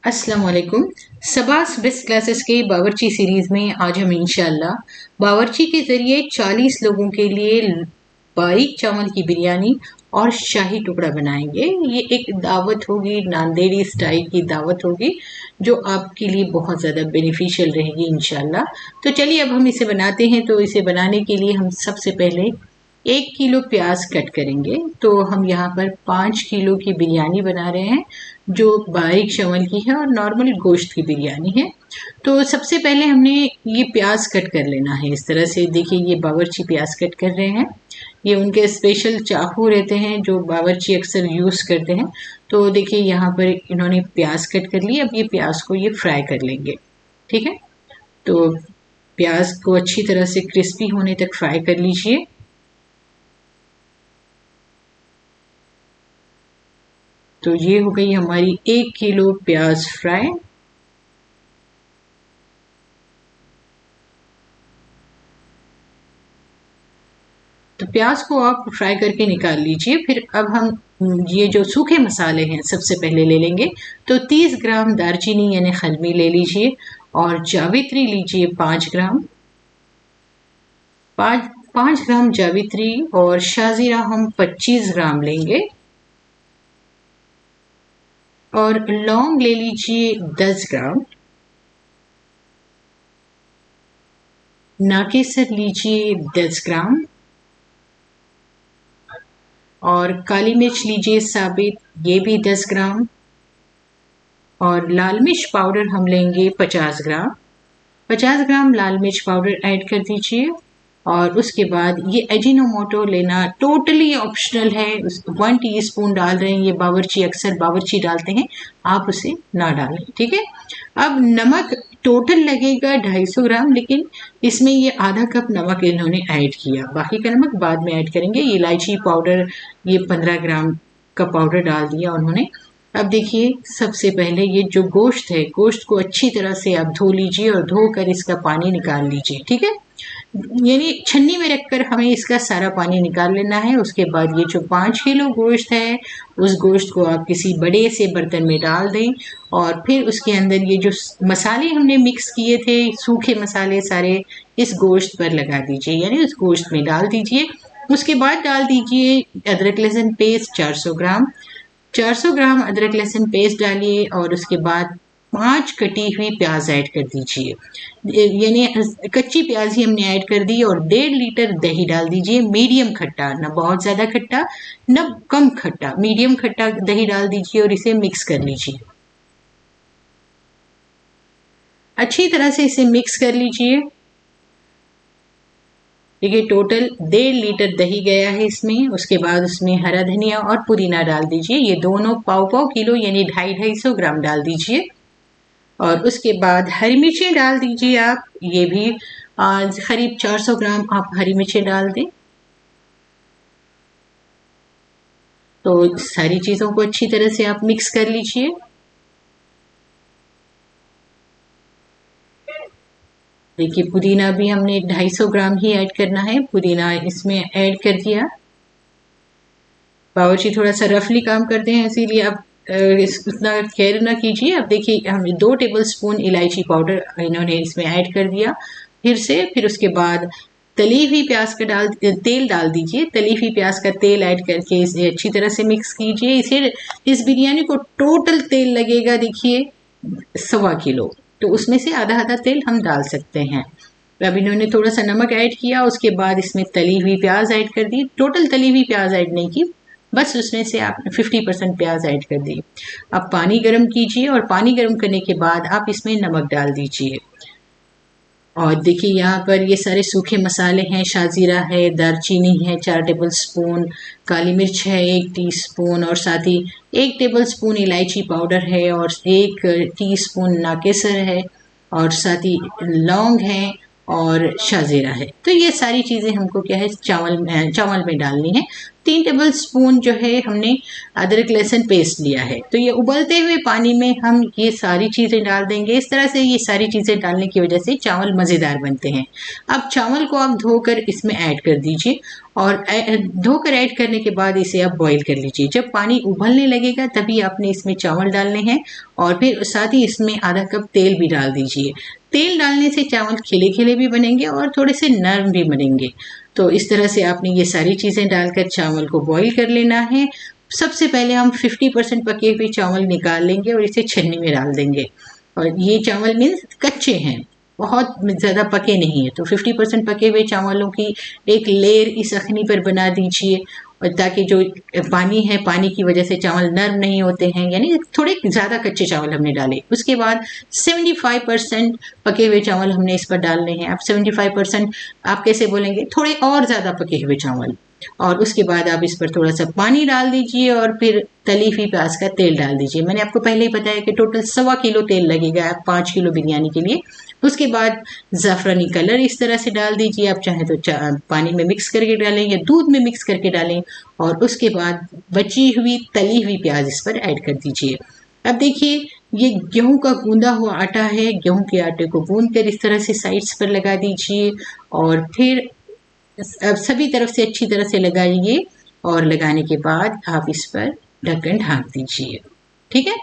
अस्सलाम वालेकुम। सबास best classes के बावर्ची सीरीज में आज हम इंशाल्लाह बावर्ची के ज़रिए 40 लोगों के लिए बारीक चावल की बिरयानी और शाही टुकड़ा बनाएंगे। ये एक दावत होगी, नांदेड़ी स्टाइल की दावत होगी जो आपके लिए बहुत ज़्यादा बेनिफिशियल रहेगी इंशाल्लाह। तो चलिए अब हम इसे बनाते हैं। तो इसे बनाने के लिए हम सबसे पहले 1 किलो प्याज कट करेंगे। तो हम यहाँ पर 5 किलो की बिरयानी बना रहे हैं जो बारीक चावल की है और नॉर्मल गोश्त की बिरयानी है। तो सबसे पहले हमने ये प्याज कट कर लेना है इस तरह से। देखिए ये बावर्ची प्याज कट कर रहे हैं। ये उनके स्पेशल चाकू रहते हैं जो बावर्ची अक्सर यूज़ करते हैं। तो देखिए यहाँ पर इन्होंने प्याज कट कर ली। अब ये प्याज को ये फ्राई कर लेंगे, ठीक है। तो प्याज को अच्छी तरह से क्रिस्पी होने तक फ्राई कर लीजिए। तो ये हो गई हमारी 1 किलो प्याज फ्राई। तो प्याज को आप फ्राई करके निकाल लीजिए। फिर अब हम ये जो सूखे मसाले हैं सबसे पहले ले लेंगे। तो 30 ग्राम दालचीनी यानी खलमी ले लीजिए और जावित्री लीजिए 5 ग्राम। 5 ग्राम जावित्री और शाजीरा हम 25 ग्राम लेंगे और लौंग ले लीजिए 10 ग्राम। नाकेसर लीजिए 10 ग्राम और काली मिर्च लीजिए साबित, ये भी 10 ग्राम। और लाल मिर्च पाउडर हम लेंगे 50 ग्राम। 50 ग्राम लाल मिर्च पाउडर ऐड कर दीजिए। और उसके बाद ये अजीनोमोटो लेना टोटली ऑप्शनल है। 1 टीस्पून डाल रहे हैं, ये बावर्ची अक्सर बावर्ची डालते हैं, आप उसे ना डालें, ठीक है। अब नमक टोटल लगेगा 250 ग्राम, लेकिन इसमें ये आधा कप नमक इन्होंने ऐड किया, बाकी का नमक बाद में ऐड करेंगे। ये इलायची पाउडर ये 15 ग्राम का पाउडर डाल दिया उन्होंने। अब देखिए सबसे पहले ये जो गोश्त है, गोश्त को अच्छी तरह से आप धो लीजिए और धोकर इसका पानी निकाल लीजिए, ठीक है। यानी छन्नी में रखकर हमें इसका सारा पानी निकाल लेना है। उसके बाद ये जो 5 किलो गोश्त है उस गोश्त को आप किसी बड़े से बर्तन में डाल दें और फिर उसके अंदर ये जो मसाले हमने मिक्स किए थे, सूखे मसाले सारे, इस गोश्त पर लगा दीजिए, यानी उस गोश्त में डाल दीजिए। उसके बाद डाल दीजिए अदरक लहसुन पेस्ट 400 ग्राम। 400 ग्राम अदरक लहसुन पेस्ट डालिए और उसके बाद 5 कटी हुई प्याज ऐड कर दीजिए, यानी कच्ची प्याज ही हमने ऐड कर दी। और 1.5 लीटर दही डाल दीजिए, मीडियम खट्टा, ना बहुत ज़्यादा खट्टा ना कम खट्टा, मीडियम खट्टा दही डाल दीजिए और इसे मिक्स कर लीजिए। अच्छी तरह से इसे मिक्स कर लीजिए। देखिए टोटल 1.5 लीटर दही गया है इसमें। उसके बाद उसमें हरा धनिया और पुदीना डाल दीजिए, ये दोनों पाव किलो यानी 250-250 ग्राम डाल दीजिए। और उसके बाद हरी मिर्चें डाल दीजिए आप, ये भी करीब 400 ग्राम आप हरी मिर्चें डाल दें। तो सारी चीज़ों को अच्छी तरह से आप मिक्स कर लीजिए। देखिए पुदीना भी हमने 250 ग्राम ही ऐड करना है, पुदीना इसमें ऐड कर दिया। बावर्ची थोड़ा सा रफली काम करते हैं इसीलिए आप उतना केयर ना कीजिए। अब देखिए हमने 2 टेबल स्पून इलायची पाउडर इन्होंने इसमें ऐड कर दिया फिर से। फिर उसके बाद तली हुई प्याज का तेल डाल दीजिए। तली हुई प्याज का तेल ऐड करके इसे अच्छी तरह से मिक्स कीजिए। इस बिरयानी को टोटल तेल लगेगा देखिए 1.25 किलो, तो उसमें से आधा आधा तेल हम डाल सकते हैं। अब इन्होंने थोड़ा सा नमक ऐड किया, उसके बाद इसमें तली हुई प्याज ऐड कर दी। टोटल तली हुई प्याज ऐड नहीं की, बस उसमें से आपने 50% प्याज ऐड कर दी। अब पानी गर्म कीजिए और पानी गर्म करने के बाद आप इसमें नमक डाल दीजिए। और देखिए यहाँ पर ये सारे सूखे मसाले हैं, शाजीरा है, दालचीनी है 4 टेबल स्पून, काली मिर्च है 1 टीस्पून और साथ ही 1 टेबल स्पून इलायची पाउडर है और 1 टीस्पून नाकेसर है और साथ ही लौंग है और शाजीरा है। तो ये सारी चीज़ें हमको क्या है चावल में डालनी है। 3 टेबल स्पून जो है हमने अदरक लहसुन पेस्ट लिया है। तो ये उबलते हुए पानी में हम ये सारी चीज़ें डाल देंगे। इस तरह से ये सारी चीज़ें डालने की वजह से चावल मज़ेदार बनते हैं। अब चावल को आप धोकर इसमें ऐड कर दीजिए और धोकर ऐड करने के बाद इसे आप बॉईल कर लीजिए। जब पानी उबलने लगेगा तभी आपने इसमें चावल डालने हैं और फिर साथ ही इसमें आधा कप तेल भी डाल दीजिए। तेल डालने से चावल खिले खिले भी बनेंगे और थोड़े से नरम भी बनेंगे। तो इस तरह से आपने ये सारी चीज़ें डालकर चावल को बॉईल कर लेना है। सबसे पहले हम 50% पके हुए चावल निकाल लेंगे और इसे छन्नी में डाल देंगे। और ये चावल मीन्स कच्चे हैं, बहुत ज़्यादा पके नहीं है। तो 50% पके हुए चावलों की एक लेयर इस अखनी पर बना दीजिए, और ताकि जो पानी है, पानी की वजह से चावल नरम नहीं होते हैं, यानी थोड़े ज़्यादा कच्चे चावल हमने डाले। उसके बाद 75% पके हुए चावल हमने इस पर डालने हैं। अब 75% आप कैसे बोलेंगे, थोड़े और ज़्यादा पके हुए चावल। और उसके बाद आप इस पर थोड़ा सा पानी डाल दीजिए और फिर तली हुई प्याज का तेल डाल दीजिए। मैंने आपको पहले ही बताया कि टोटल 1.25 किलो तेल लगेगा 5 किलो बिरयानी के लिए। उसके बाद ज़ाफ़रानी कलर इस तरह से डाल दीजिए। आप चाहें तो पानी में मिक्स करके डालें या दूध में मिक्स करके डालें। और उसके बाद बची हुई तली हुई प्याज इस पर ऐड कर दीजिए। अब देखिए, ये गेहूं का गूंदा हुआ आटा है। गेहूं के आटे को गूंद कर इस तरह से साइड्स पर लगा दीजिए और फिर अब सभी तरफ से अच्छी तरह से लगाइए। और लगाने के बाद आप इस पर ढक्कन ढाँक दीजिए। ठीक है,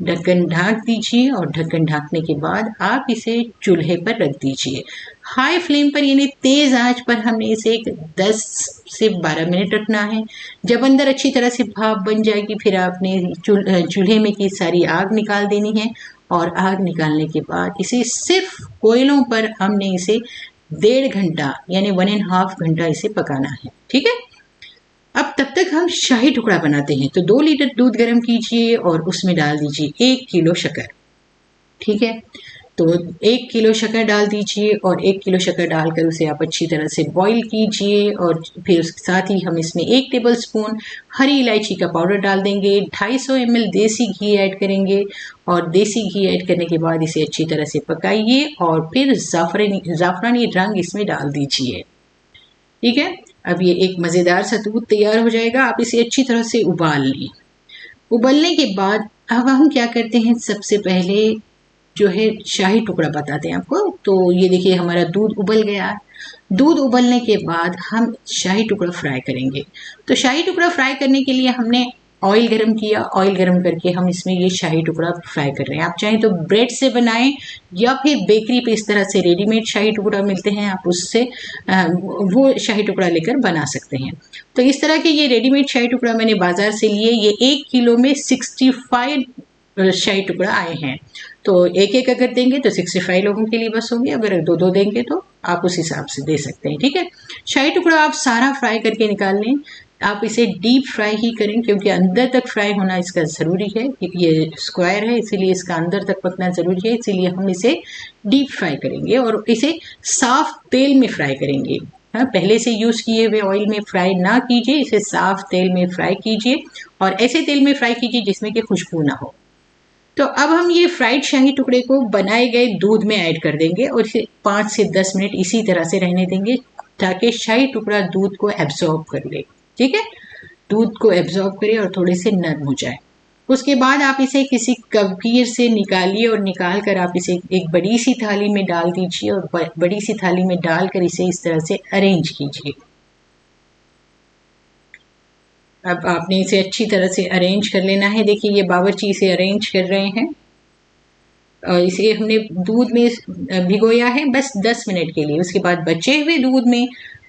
ढक्कन ढाँक दीजिए और ढक्कन ढाँकने के बाद आप इसे चूल्हे पर रख दीजिए। हाई फ्लेम पर, यानी तेज़ आंच पर हमने इसे 10 से 12 मिनट रखना है। जब अंदर अच्छी तरह से भाप बन जाएगी फिर आपने चूल्हे में की सारी आग निकाल देनी है। और आग निकालने के बाद इसे सिर्फ कोयलों पर हमने इसे 1.5 घंटा यानी 1.5 घंटा इसे पकाना है। ठीक है, अब तब तक हम शाही टुकड़ा बनाते हैं। तो 2 लीटर दूध गर्म कीजिए और उसमें डाल दीजिए 1 किलो शक्कर। ठीक है, तो 1 किलो शक्कर डाल दीजिए और 1 किलो शक्कर डालकर उसे आप अच्छी तरह से बॉईल कीजिए। और फिर उसके साथ ही हम इसमें 1 टेबल स्पून हरी इलायची का पाउडर डाल देंगे। 250 ml देसी घी ऐड करेंगे और देसी घी ऐड करने के बाद इसे अच्छी तरह से पकाइए और फिर ज़ाफ़रानी रंग इसमें डाल दीजिए। ठीक है, अब ये एक मज़ेदार सा दूध तैयार हो जाएगा। आप इसे अच्छी तरह से उबाल लें। उबलने के बाद अब हम क्या करते हैं, सबसे पहले जो है शाही टुकड़ा बताते हैं आपको। तो ये देखिए, हमारा दूध उबल गया। दूध उबलने के बाद हम शाही टुकड़ा फ्राई करेंगे। तो शाही टुकड़ा फ्राई करने के लिए हमने ऑयल गरम किया। ऑयल गरम करके हम इसमें ये शाही टुकड़ा फ्राई कर रहे हैं। आप चाहें तो ब्रेड से बनाएं या फिर बेकरी पे इस तरह से रेडीमेड शाही टुकड़ा मिलते हैं, आप उससे वो शाही टुकड़ा लेकर बना सकते हैं। तो इस तरह के ये रेडीमेड शाही टुकड़ा मैंने बाजार से लिए। ये 1 किलो में 65 शाही टुकड़ा आए हैं। तो एक एक अगर देंगे तो 65 लोगों के लिए बस होंगे। अगर 2-2 देंगे तो आप उस हिसाब से दे सकते हैं। ठीक है, शाही टुकड़ा आप सारा फ्राई करके निकाल लें। आप इसे डीप फ्राई ही करें क्योंकि अंदर तक फ्राई होना इसका ज़रूरी है। ये स्क्वायर है इसीलिए इसका अंदर तक पकना ज़रूरी है, इसीलिए हम इसे डीप फ्राई करेंगे और इसे साफ तेल में फ्राई करेंगे। हाँ, पहले से यूज़ किए हुए ऑयल में फ्राई ना कीजिए, इसे साफ तेल में फ्राई कीजिए और ऐसे तेल में फ्राई कीजिए जिसमें कि खुशबू ना हो। तो अब हम ये फ्राइड शाही टुकड़े को बनाए गए दूध में ऐड कर देंगे और इसे 5 से 10 मिनट इसी तरह से रहने देंगे ताकि शाही टुकड़ा दूध को एब्जॉर्ब कर ले। ठीक है, दूध को एब्जॉर्ब करे और थोड़े से नरम हो जाए। उसके बाद आप इसे किसी कबीर से निकालिए और निकाल कर आप इसे एक बड़ी सी थाली में डाल दीजिए और बड़ी सी थाली में डालकर इसे इस तरह से अरेंज कीजिए। अब आपने इसे अच्छी तरह से अरेंज कर लेना है। देखिए, ये बावर्ची इसे अरेंज कर रहे हैं और इसे हमने दूध में भिगोया है बस 10 मिनट के लिए। उसके बाद बचे हुए दूध में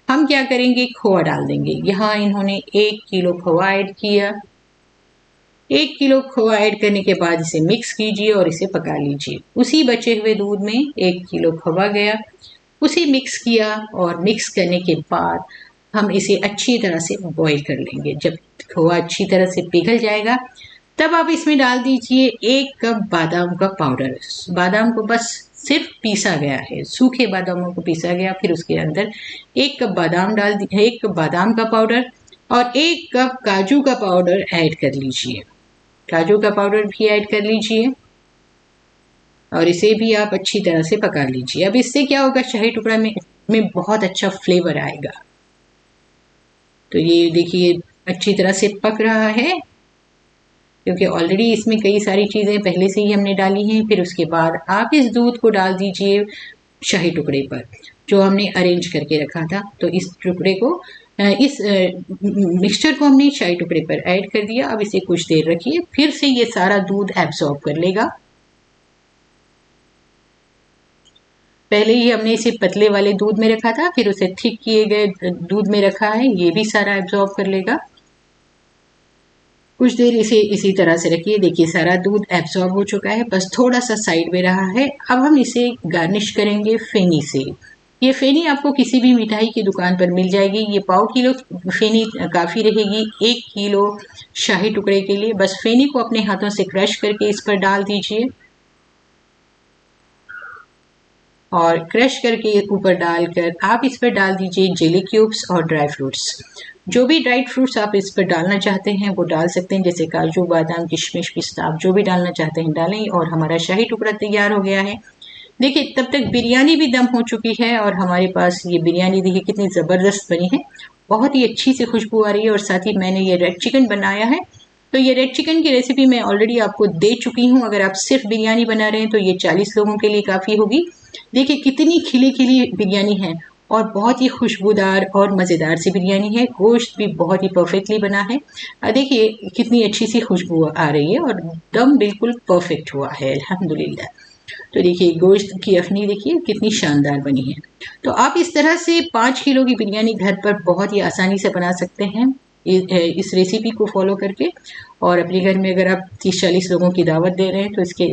हम क्या करेंगे, खोआ डाल देंगे। यहाँ इन्होंने 1 किलो खोआ ऐड किया। 1 किलो खोआ ऐड करने के बाद इसे मिक्स कीजिए और इसे पका लीजिए। उसी बचे हुए दूध में 1 किलो खोआ गया, उसे मिक्स किया और मिक्स करने के बाद हम इसे अच्छी तरह से बॉईल कर लेंगे। जब खोआ अच्छी तरह से पिघल जाएगा तब आप इसमें डाल दीजिए 1 कप बादाम का पाउडर। बादाम को बस सिर्फ पीसा गया है, सूखे बादामों को पीसा गया। फिर उसके अंदर 1 कप बादाम 1 कप बादाम का पाउडर और 1 कप काजू का पाउडर ऐड कर लीजिए। काजू का पाउडर भी ऐड कर लीजिए और इसे भी आप अच्छी तरह से पका लीजिए। अब इससे क्या होगा, शाही टुकड़ा में बहुत अच्छा फ्लेवर आएगा। तो ये देखिए, अच्छी तरह से पक रहा है, क्योंकि ऑलरेडी इसमें कई सारी चीज़ें पहले से ही हमने डाली हैं। फिर उसके बाद आप इस दूध को डाल दीजिए शाही टुकड़े पर जो हमने अरेंज करके रखा था। तो इस टुकड़े को इस मिक्सचर को हमने शाही टुकड़े पर ऐड कर दिया। अब इसे कुछ देर रखिए, फिर से ये सारा दूध एब्सॉर्ब कर लेगा। पहले ही हमने इसे पतले वाले दूध में रखा था, फिर उसे थिक किए गए दूध में रखा है, ये भी सारा एब्सॉर्ब कर लेगा। कुछ देर इसे इसी तरह से रखिए। देखिए सारा दूध एब्सॉर्ब हो चुका है, बस थोड़ा सा साइड में रहा है। अब हम इसे गार्निश करेंगे फेनी से। ये फेनी आपको किसी भी मिठाई की दुकान पर मिल जाएगी। ये पाव किलो फेनी काफ़ी रहेगी 1 किलो शाही टुकड़े के लिए। बस फेनी को अपने हाथों से क्रश करके इस पर डाल दीजिए और क्रश करके ऊपर डालकर आप इस पर डाल दीजिए जेली क्यूब्स और ड्राई फ्रूट्स। जो भी ड्राई फ्रूट्स आप इस पर डालना चाहते हैं वो डाल सकते हैं, जैसे काजू, बादाम, किशमिश, पिस्ता, आप जो भी डालना चाहते हैं डालें। और हमारा शाही टुकड़ा तैयार हो गया है। देखिए तब तक बिरयानी भी दम हो चुकी है और हमारे पास ये बिरयानी देखिए कितनी ज़बरदस्त बनी है। बहुत ही अच्छी सी खुशबू आ रही है। और साथ ही मैंने ये रेड चिकन बनाया है, तो ये रेड चिकन की रेसिपी मैं ऑलरेडी आपको दे चुकी हूँ। अगर आप सिर्फ बिरयानी बना रहे हैं तो ये 40 लोगों के लिए काफ़ी होगी। देखिए कितनी खिली खिली बिरयानी है और बहुत ही खुशबूदार और मज़ेदार सी बिरयानी है। गोश्त भी बहुत ही परफेक्टली बना है। देखिए कितनी अच्छी सी खुशबू आ रही है और दम बिल्कुल परफेक्ट हुआ है अल्हम्दुलिल्लाह। तो देखिए गोश्त की अखनी देखिए कितनी शानदार बनी है। तो आप इस तरह से 5 किलो की बिरयानी घर पर बहुत ही आसानी से बना सकते हैं इस रेसिपी को फॉलो करके। और अपने घर में अगर आप 30-40 लोगों की दावत दे रहे हैं तो इसके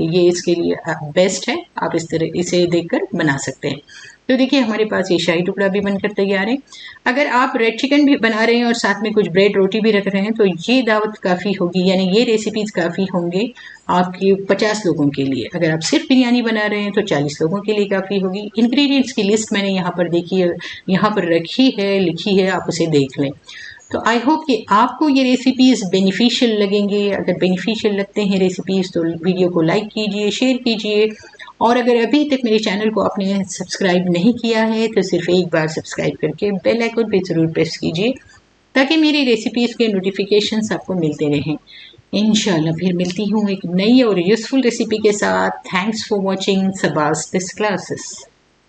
लिए बेस्ट है। आप इस तरह इसे देखकर बना सकते हैं। तो देखिए हमारे पास ये शाही टुकड़ा भी बनकर तैयार है। अगर आप रेड चिकन भी बना रहे हैं और साथ में कुछ ब्रेड रोटी भी रख रहे हैं तो ये दावत काफ़ी होगी, यानी ये रेसिपीज़ काफ़ी होंगे आपके 50 लोगों के लिए। अगर आप सिर्फ बिरयानी बना रहे हैं तो 40 लोगों के लिए काफ़ी होगी। इंग्रेडिएंट्स की लिस्ट मैंने यहाँ पर देखी है, यहाँ पर रखी है, लिखी है, आप उसे देख लें। तो आई होप कि आपको ये रेसिपीज़ बेनिफिशियल लगेंगे। अगर बेनिफिशियल लगते हैं रेसिपीज़ तो वीडियो को लाइक कीजिए, शेयर कीजिए। और अगर अभी तक मेरे चैनल को आपने सब्सक्राइब नहीं किया है तो सिर्फ एक बार सब्सक्राइब करके बेल आइकन पे ज़रूर प्रेस कीजिए ताकि मेरी रेसिपीज़ के नोटिफिकेशंस आपको मिलते रहें। इंशाल्लाह फिर मिलती हूँ एक नई और यूज़फुल रेसिपी के साथ। Thanks for watching सबास this classes.